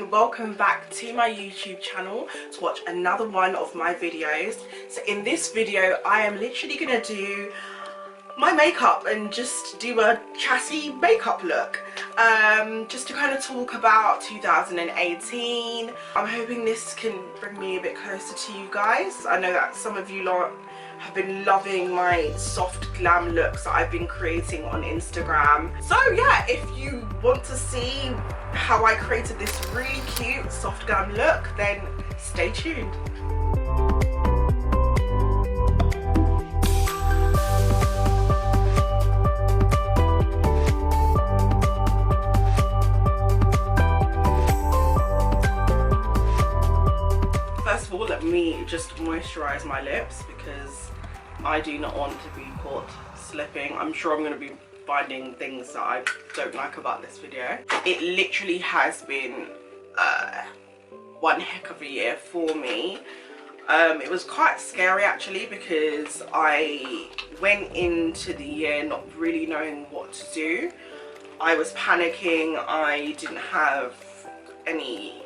and welcome back to my YouTube channel to watch another one of my videos. So in this video I am literally gonna do my makeup and just do a chatty makeup look, just to kind of talk about 2018. I'm hoping this can bring me a bit closer to you guys. I know that some of you lot have been loving my soft glam looks that I've been creating on Instagram. So yeah, if you want to see how I created this really cute soft glam look, then stay tuned. First of all, let me just moisturize my lips because I do not want to be caught slipping. I'm sure I'm going to be finding things that I don't like about this video. It literally has been one heck of a year for me. It was quite scary actually because I went into the year not really knowing what to do. I was panicking. I didn't have any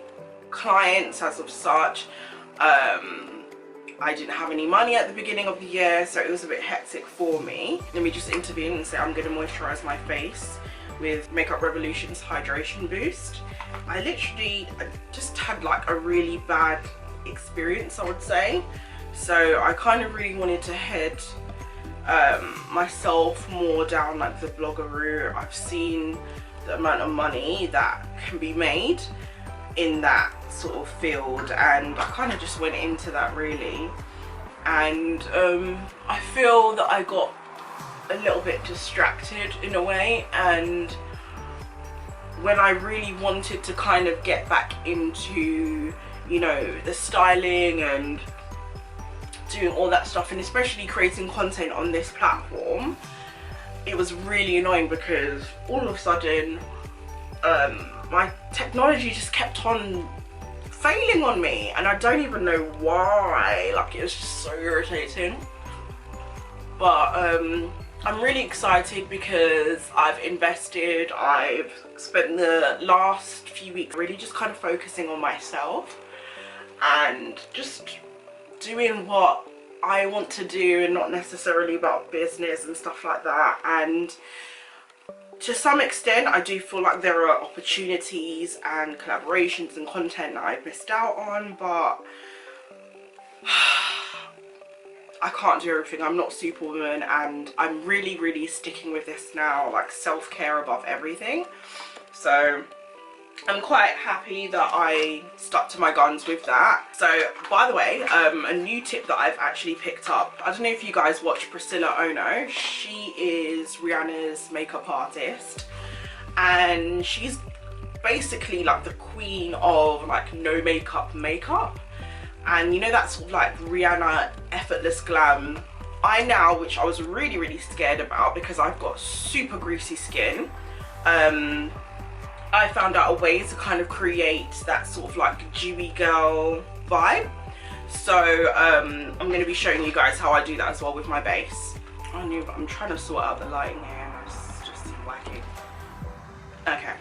clients as of such. I didn't have any money at the beginning of the year, so it was a bit hectic for me. Let me just intervene and say I'm going to moisturize my face with Makeup Revolution's Hydration Boost. I literally just had like a really bad experience, I would say, so I kind of really wanted to head myself more down like the blogger route. I've seen the amount of money that can be made in that sort of field, and I kind of just went into that really, and I feel that I got a little bit distracted in a way, and when I really wanted to kind of get back into, you know, the styling and doing all that stuff, and especially creating content on this platform, it was really annoying because all of a sudden my technology just kept on failing on me, and I don't even know why. Like, it was just so irritating. But I'm really excited because I've invested. I've spent the last few weeks really just kind of focusing on myself and just doing what I want to do and not necessarily about business and stuff like that. And to some extent I do feel like there are opportunities and collaborations and content that I've missed out on, but I can't do everything. I'm not Superwoman, and I'm really sticking with this now, like self-care above everything. So I'm quite happy that I stuck to my guns with that. So by the way, a new tip that I've actually picked up, I don't know if you guys watch Priscilla Ono. She is Rihanna's makeup artist, and she's basically like the queen of like no makeup, and you know, that's sort of like Rihanna effortless glam. I now, which I was really scared about because I've got super greasy skin, I found out a way to kind of create that sort of like dewy girl vibe. So I'm going to be showing you guys how I do that as well with my base. I knew, but I'm trying to sort out the lighting here and it's just wacky. Okay,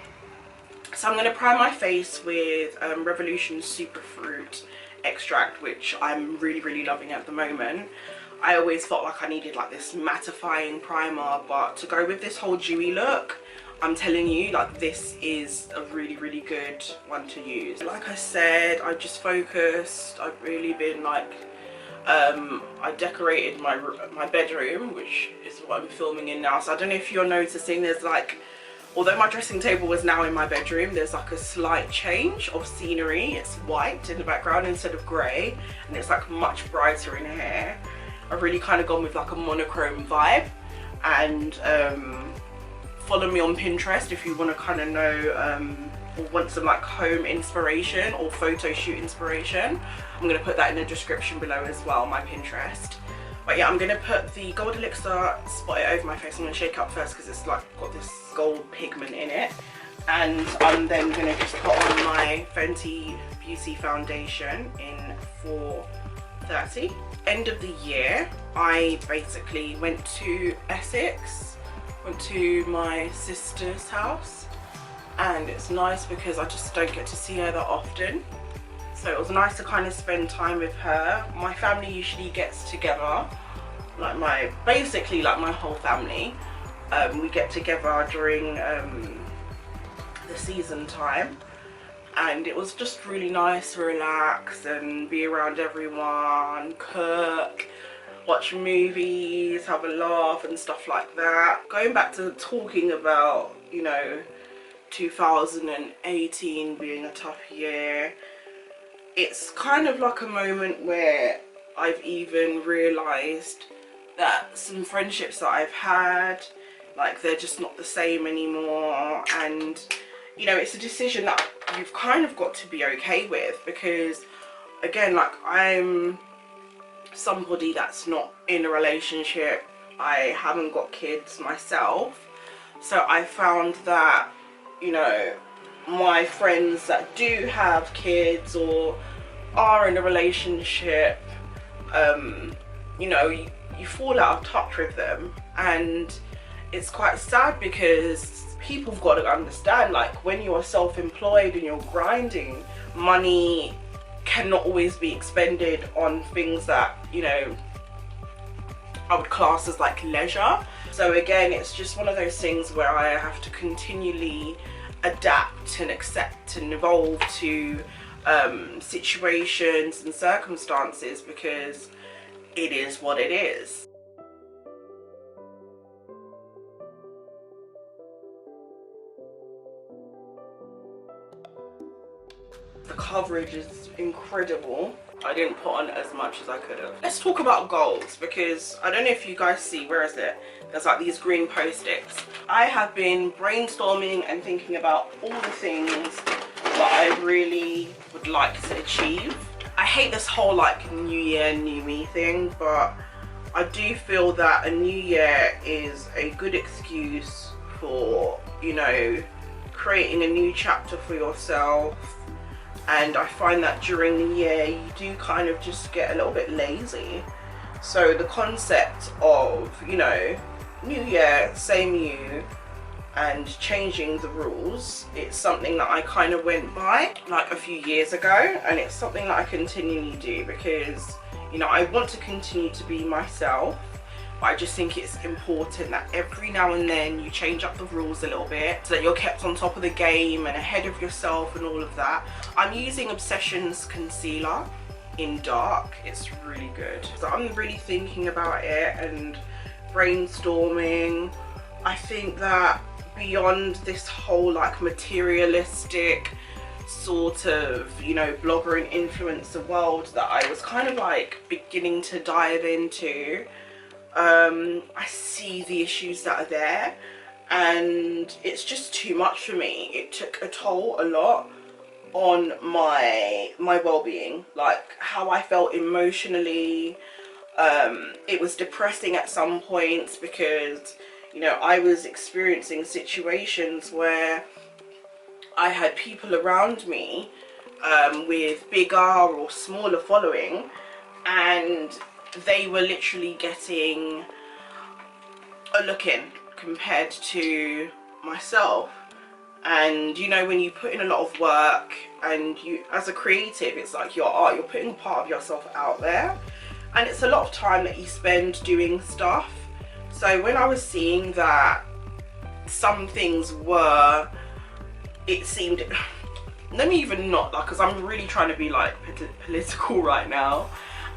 so I'm going to prime my face with Revolution Superfruit extract, which I'm really loving at the moment. I always felt like I needed like this mattifying primer, but to go with this whole dewy look, I'm telling you, like, this is a really good one to use. Like I said, I just focused. I've really been like, I decorated my bedroom, which is what I'm filming in now. So I don't know if you're noticing, there's like, although my dressing table was now in my bedroom, there's like a slight change of scenery. It's white in the background instead of grey, and it's like much brighter in here. I've really kind of gone with like a monochrome vibe, and follow me on Pinterest if you want to kind of know or want some like home inspiration or photo shoot inspiration. I'm going to put that in the description below as well, my Pinterest. But yeah, I'm going to put the Gold Elixir, spot it over my face. I'm going to shake it up first because it's like got this gold pigment in it, and I'm then going to just put on my Fenty Beauty foundation in 430. End of the year, I basically went to Essex, went to my sister's house, and it's nice because I just don't get to see her that often. So it was nice to kind of spend time with her. My family usually gets together, like basically my whole family. We get together during the season time, and it was just really nice to relax and be around everyone, cook, watch movies, have a laugh and stuff like that. Going back to talking about, you know, 2018 being a tough year, it's kind of like a moment where I've even realised that some friendships that I've had, like, they're just not the same anymore. And, you know, it's a decision that you've kind of got to be okay with, because again, like, I'm somebody that's not in a relationship. I haven't got kids myself, so I found that, you know, my friends that do have kids or are in a relationship, you know, you fall out of touch with them. And it's quite sad because people have got to understand, like, when you're self-employed and you're grinding, money cannot always be expended on things that, you know, I would class as like leisure. So again, it's just one of those things where I have to continually adapt and accept and evolve to situations and circumstances, because it is what it is. The coverage is incredible. I didn't put on as much as I could have. Let's talk about goals, because I don't know if you guys see, where is it? There's like these green post-its. I have been brainstorming and thinking about all the things that I really would like to achieve. I hate this whole like new year, new me thing, but I do feel that a new year is a good excuse for, you know, creating a new chapter for yourself. And I find that during the year you do kind of just get a little bit lazy. So the concept of, you know, new year, same you, and changing the rules, it's something that I kind of went by like a few years ago, and it's something that I continually do because, you know, I want to continue to be myself. But I just think it's important that every now and then you change up the rules a little bit so that you're kept on top of the game and ahead of yourself and all of that. I'm using Obsessions concealer in dark. It's really good. So I'm really thinking about it and brainstorming. I think that beyond this whole like materialistic sort of, you know, blogger and influencer world that I was kind of like beginning to dive into, I see the issues that are there, and it's just too much for me. It took a toll a lot on my well-being, like how I felt emotionally. It was depressing at some points because, you know, I was experiencing situations where I had people around me with bigger or smaller following, and they were literally getting a look-in compared to myself. And you know, when you put in a lot of work and you, as a creative, it's like your art, you're putting part of yourself out there, and it's a lot of time that you spend doing stuff. So when I was seeing that some things were, it seemed, let me even not, like, because I'm really trying to be like political right now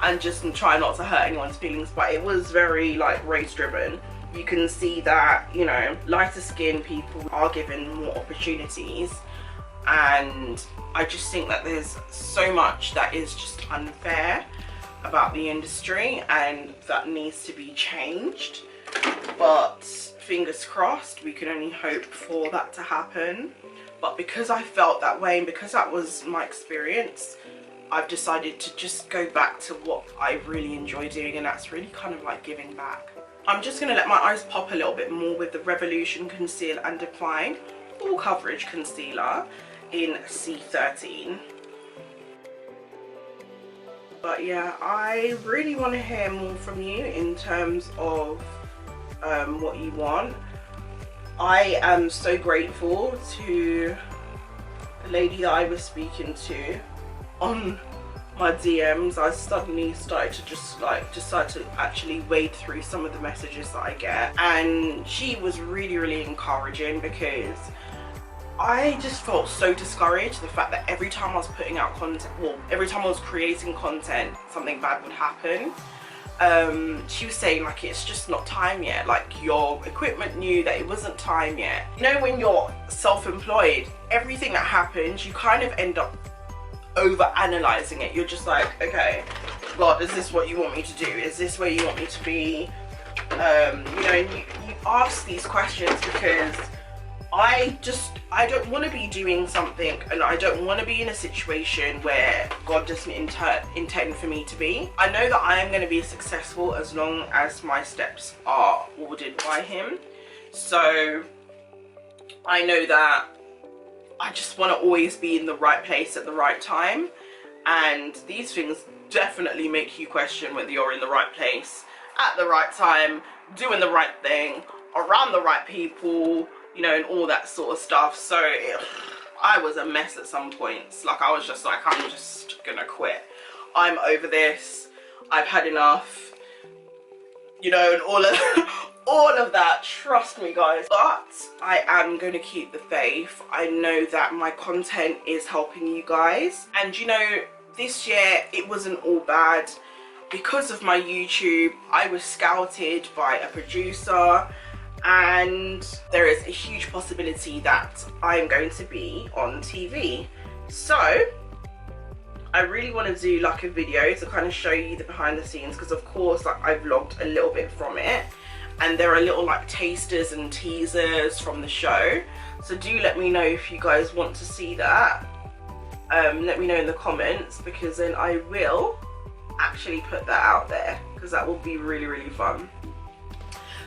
and just try not to hurt anyone's feelings, but it was very like race driven. You can see that, you know, lighter skinned people are given more opportunities, and I just think that there's so much that is just unfair about the industry, and that needs to be changed. But fingers crossed, we can only hope for that to happen. But because I felt that way and because that was my experience, I've decided to just go back to what I really enjoy doing, and that's really kind of like giving back. I'm just going to let my eyes pop a little bit more with the Revolution Conceal and Define Full Coverage Concealer in C13. But yeah, I really want to hear more from you in terms of what you want. I am so grateful to the lady that I was speaking to on my DMs. I suddenly started to just like decide to actually wade through some of the messages that I get, and she was really encouraging, because I just felt so discouraged. The fact that every time I was putting out content, well, every time I was creating content, something bad would happen. She was saying like, it's just not time yet, like your equipment knew that it wasn't time yet. You know, when you're self-employed, everything that happens, you kind of end up over analyzing it. You're just like, okay, God, is this what you want me to do? Is this where you want me to be? You know, and you ask these questions because I don't want to be doing something, and I don't want to be in a situation where God doesn't intend for me to be. I know that I am going to be successful as long as my steps are ordered by Him. So I know that I just want to always be in the right place at the right time, and these things definitely make you question whether you're in the right place at the right time, doing the right thing, around the right people, you know, and all that sort of stuff. So I was a mess at some points. Like, I was just like, I'm just gonna quit. I'm over this. I've had enough, you know, and all of that. Trust me, guys. But I am going to keep the faith. I know that my content is helping you guys, and you know, this year it wasn't all bad. Because of my YouTube, I was scouted by a producer, and there is a huge possibility that I'm going to be on TV. So I really want to do like a video to kind of show you the behind the scenes, because of course, like, I vlogged a little bit from it, and there are little like tasters and teasers from the show. So do let me know if you guys want to see that. Let me know in the comments, because then I will actually put that out there, because that will be really fun.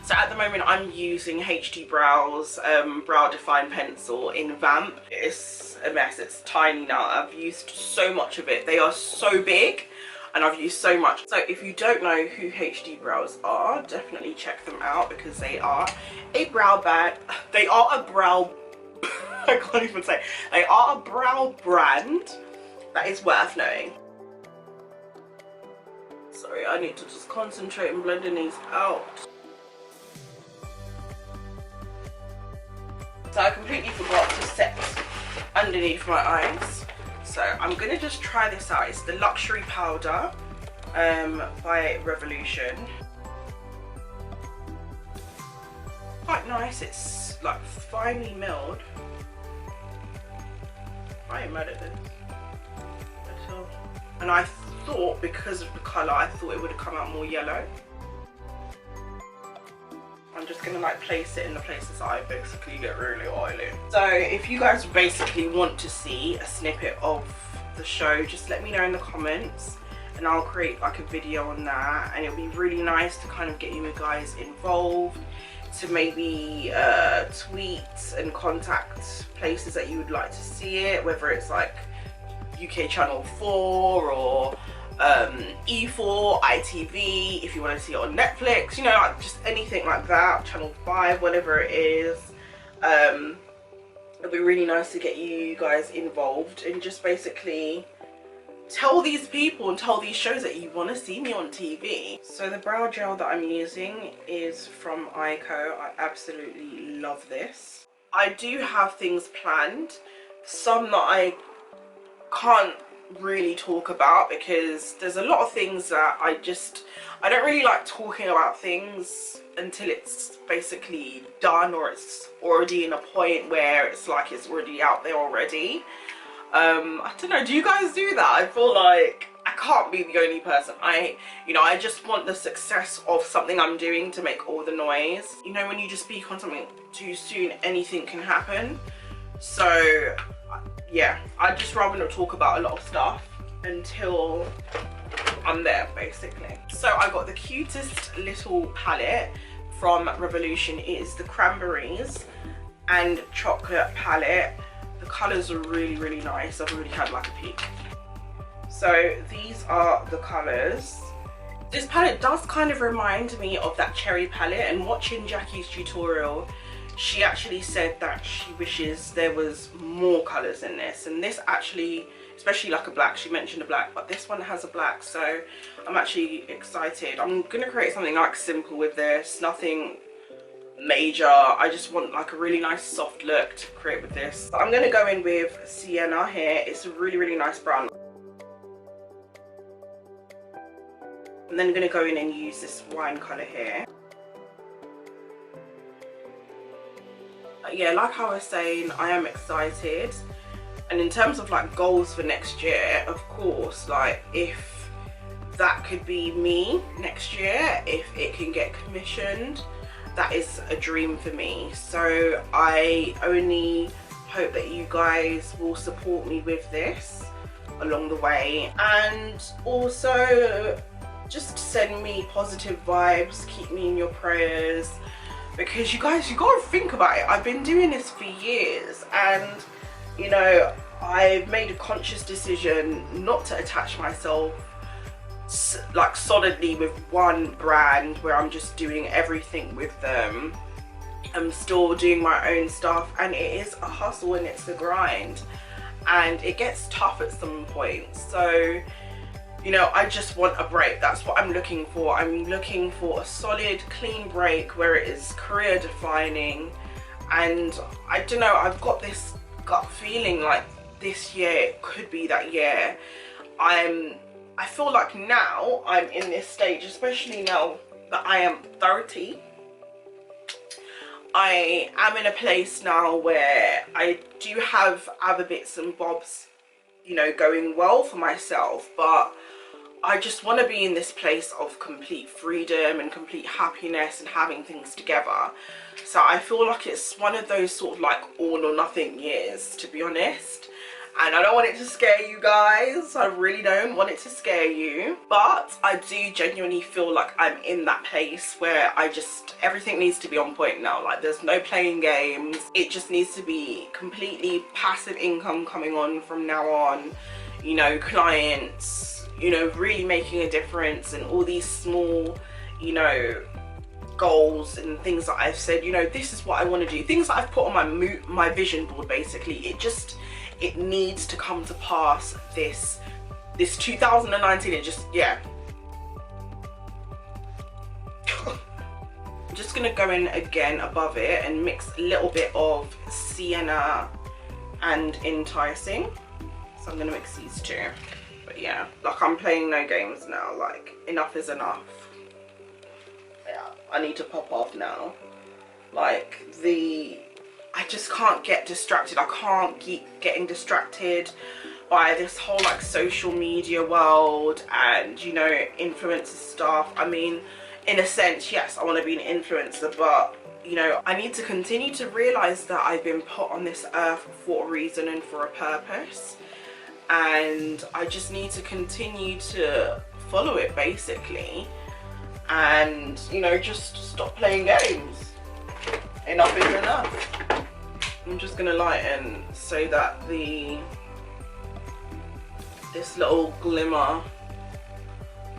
So at the moment I'm using HD Brows brow define pencil in Vamp. It's a mess, it's tiny now. I've used so much of it. They are so big and I've used so much. So if you don't know who HD Brows are, definitely check them out, because they are a brow bag. They are a brow I can't even say. They are a brow brand that is worth knowing. Sorry, I need to just concentrate and blending these out. So I completely forgot to set underneath my eyes. So I'm gonna just try this out. It's the Luxury Powder by Revolution. Quite nice. It's like finely milled. I ain't mad at this at all. And I thought, because of the colour, I thought it would have come out more yellow. I'm just gonna like place it in the places I basically get really oily. So if you guys basically want to see a snippet of the show, just let me know in the comments and I'll create like a video on that. And it'll be really nice to kind of get you guys involved, to maybe tweet and contact places that you would like to see it, whether it's like UK Channel 4 or E4, ITV, if you want to see it on Netflix, you know, like just anything like that, Channel 5, whatever it is. It'll be really nice to get you guys involved and just basically tell these people and tell these shows that you want to see me on TV. So the brow gel that I'm using is from Ico. I absolutely love this. I do have things planned, some that I can't really talk about, because there's a lot of things that I don't really like talking about things until it's basically done, or it's already in a point where it's like it's already out there already. I don't know, do you guys do that? I feel like I can't be the only person. I just want the success of something I'm doing to make all the noise. You know, when you just speak on something too soon, anything can happen. So yeah, I'd just rather not talk about a lot of stuff until I'm there, basically. So I got the cutest little palette from Revolution. It is the Cranberries and Chocolate palette. The colours are really nice. I've already had like a peek. So these are the colours. This palette does kind of remind me of that cherry palette, and watching Jackie's tutorial, she actually said that she wishes there was more colors in this, and this actually, especially like a black, she mentioned a black, but this one has a black, so I'm actually excited. I'm gonna create something like simple with this, nothing major. I just want like a really nice soft look to create with this. I'm gonna go in with Sienna here. It's a really nice brown, and then I'm gonna go in and use this wine color here. Yeah, like I was saying, I am excited. And in terms of like goals for next year, of course, like if that could be me next year, if it can get commissioned, that is a dream for me. So I only hope that you guys will support me with this along the way, and also just send me positive vibes, keep me in your prayers, because you guys, you gotta think about it. I've been doing this for years, and you know, I've made a conscious decision not to attach myself like solidly with one brand where I'm just doing everything with them. I'm still doing my own stuff, and it is a hustle and it's a grind, and it gets tough at some point. So you know, I just want a break. That's what I'm looking for. I'm looking for a solid, clean break where it is career defining. And I don't know, I've got this gut feeling like this year could be that year. I feel like now I'm in this stage, especially now that I am 30. I am in a place now where I do have other bits and bobs, you know, going well for myself, but I just want to be in this place of complete freedom and complete happiness and having things together. So I feel like it's one of those sort of like all or nothing years, to be honest. And I don't want it to scare you guys. I really don't want it to scare you. But I do genuinely feel like I'm in that place where I just, everything needs to be on point now. Like there's no playing games. It just needs to be completely passive income coming on from now on. You know, clients, you know, really making a difference, and all these small, you know, goals and things that I've said, you know, this is what I want to do, things that I've put on my vision board. Basically, it needs to come to pass this 2019. It just, yeah. I'm just gonna go in again above it and mix a little bit of Sienna and Enticing. So I'm gonna mix these two. But yeah, like I'm playing no games now. Like enough is enough. Yeah, I need to pop off now. Like I just can't get distracted. I can't keep getting distracted by this whole like social media world and, you know, influencer stuff. I mean, in a sense, yes, I want to be an influencer, but you know, I need to continue to realize that I've been put on this earth for a reason and for a purpose. And I just need to continue to follow it, basically, and you know, just stop playing games. Enough is enough. I'm just gonna lighten so that this little glimmer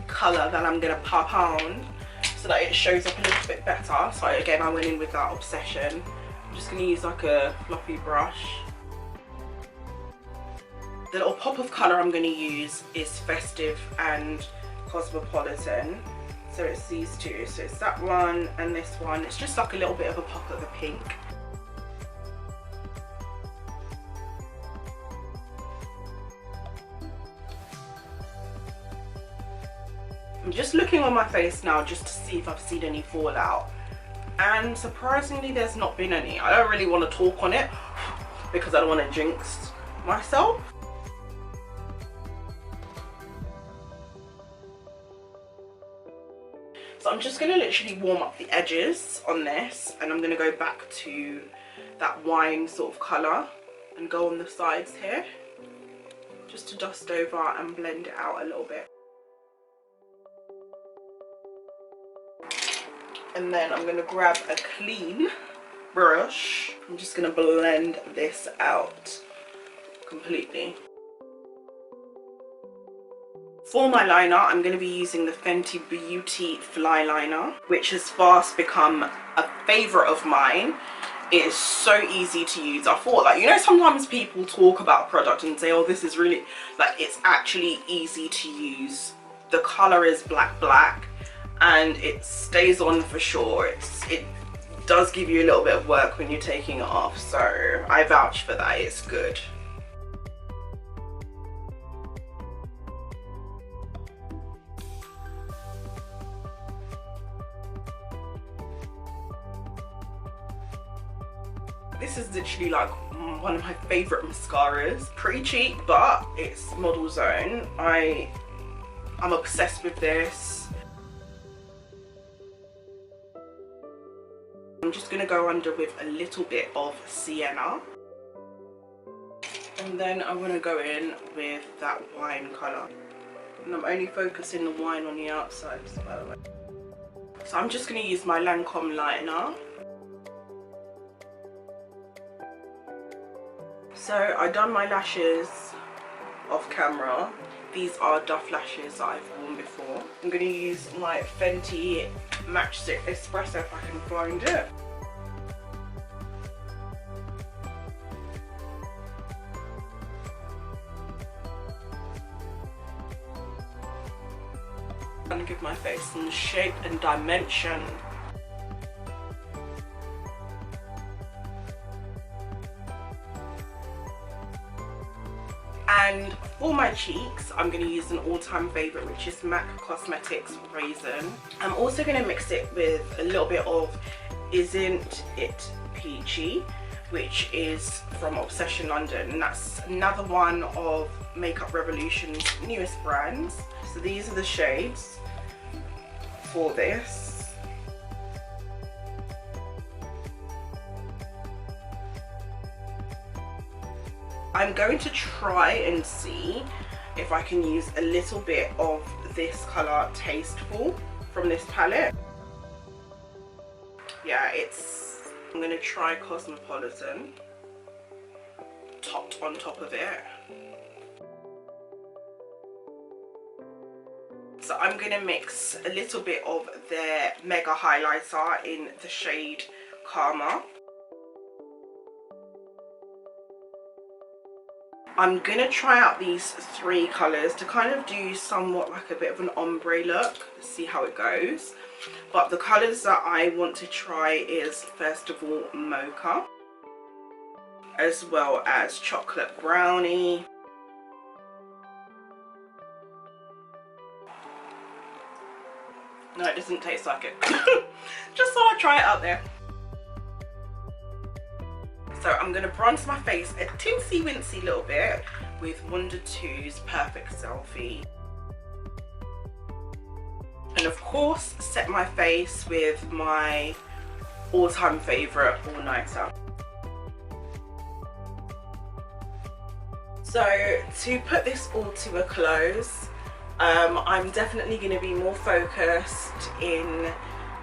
color that I'm gonna pop on, so that it shows up a little bit better. So again, I went in with that obsession. I'm just gonna use like a fluffy brush. The little pop of colour I'm going to use is Festive and Cosmopolitan. So it's these two. So it's that one and this one. It's just like a little bit of a pop of the pink. I'm just looking on my face now just to see if I've seen any fallout. And surprisingly, there's not been any. I don't really want to talk on it because I don't want to jinx myself. So I'm just going to literally warm up the edges on this, and I'm going to go back to that wine sort of colour and go on the sides here just to dust over and blend it out a little bit. And then I'm going to grab a clean brush. I'm just going to blend this out completely. For my liner, I'm going to be using the Fenty Beauty Fly Liner, which has fast become a favourite of mine. It is so easy to use. I thought, like, you know, sometimes people talk about a product and say, oh, this is really, like, it's actually easy to use. The color is black and it stays on for sure. It does give you a little bit of work when you're taking it off, so I vouch for that. It's good. This is literally like one of my favorite mascaras. Pretty cheap, but it's Model Zone. I'm obsessed with this. I'm just gonna go under with a little bit of sienna, and then I'm gonna go in with that wine color, and I'm only focusing the wine on the outside, by the way. So I'm just gonna use my Lancome liner. So I done my lashes off camera. These are Duff lashes that I've worn before. I'm going to use my Fenty Matchstick Espresso if I can find it. And give my face some shape and dimension. And for my cheeks, I'm going to use an all-time favourite, which is MAC Cosmetics Raisin. I'm also going to mix it with a little bit of Isn't It Peachy, which is from Obsession London, and that's another one of Makeup Revolution's newest brands. So these are the shades for this. I'm going to try and see if I can use a little bit of this colour Tasteful from this palette. Yeah, I'm going to try Cosmopolitan topped on top of it. So I'm going to mix a little bit of their Mega Highlighter in the shade Karma. I'm going to try out these three colours to kind of do somewhat like a bit of an ombre look, see how it goes. But the colours that I want to try is, first of all, Mocha, as well as Chocolate Brownie, no, it doesn't taste like it. Just thought I'd try it out there. So I'm going to bronze my face a teensy wincy little bit with Wonder 2's Perfect Selfie. And of course, set my face with my all-time favourite All Nighter. So to put this all to a close, I'm definitely going to be more focused in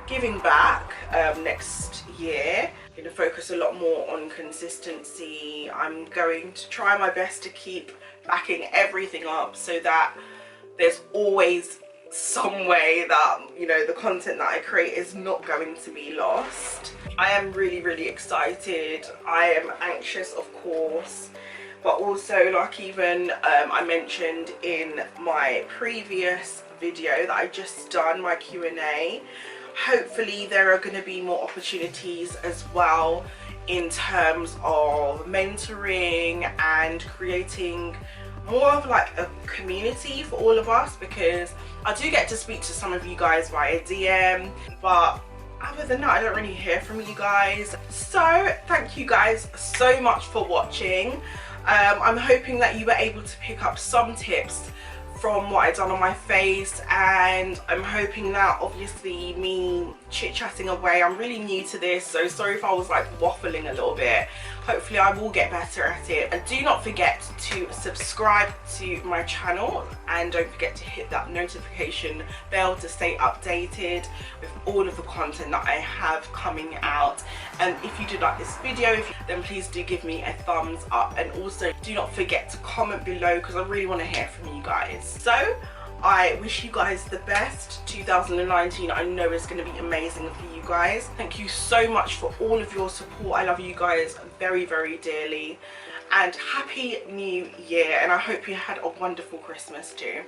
giving back next year. I'm going to focus a lot more on consistency. I'm going to try my best to keep backing everything up so that there's always some way that, you know, the content that I create is not going to be lost. I am really excited. I am anxious, of course, but also, like even I mentioned in my previous video that I just done, my Q&A, hopefully there are going to be more opportunities as well in terms of mentoring and creating more of like a community for all of us, because I do get to speak to some of you guys via DM, but other than that I don't really hear from you guys. So thank you guys so much for watching. I'm hoping that you were able to pick up some tips from what I've done on my face, and I'm hoping that obviously me chit-chatting away, I'm really new to this, so sorry if I was like waffling a little bit. Hopefully I will get better at it. And do not forget to subscribe to my channel, and don't forget to hit that notification bell to stay updated with all of the content that I have coming out. And if you did like this video, then please do give me a thumbs up, and also do not forget to comment below because I really want to hear from you guys. So I wish you guys the best. 2019 I know is going to be amazing for you guys. Thank you so much for all of your support. I love you guys very, very dearly, and happy new year, and I hope you had a wonderful Christmas too.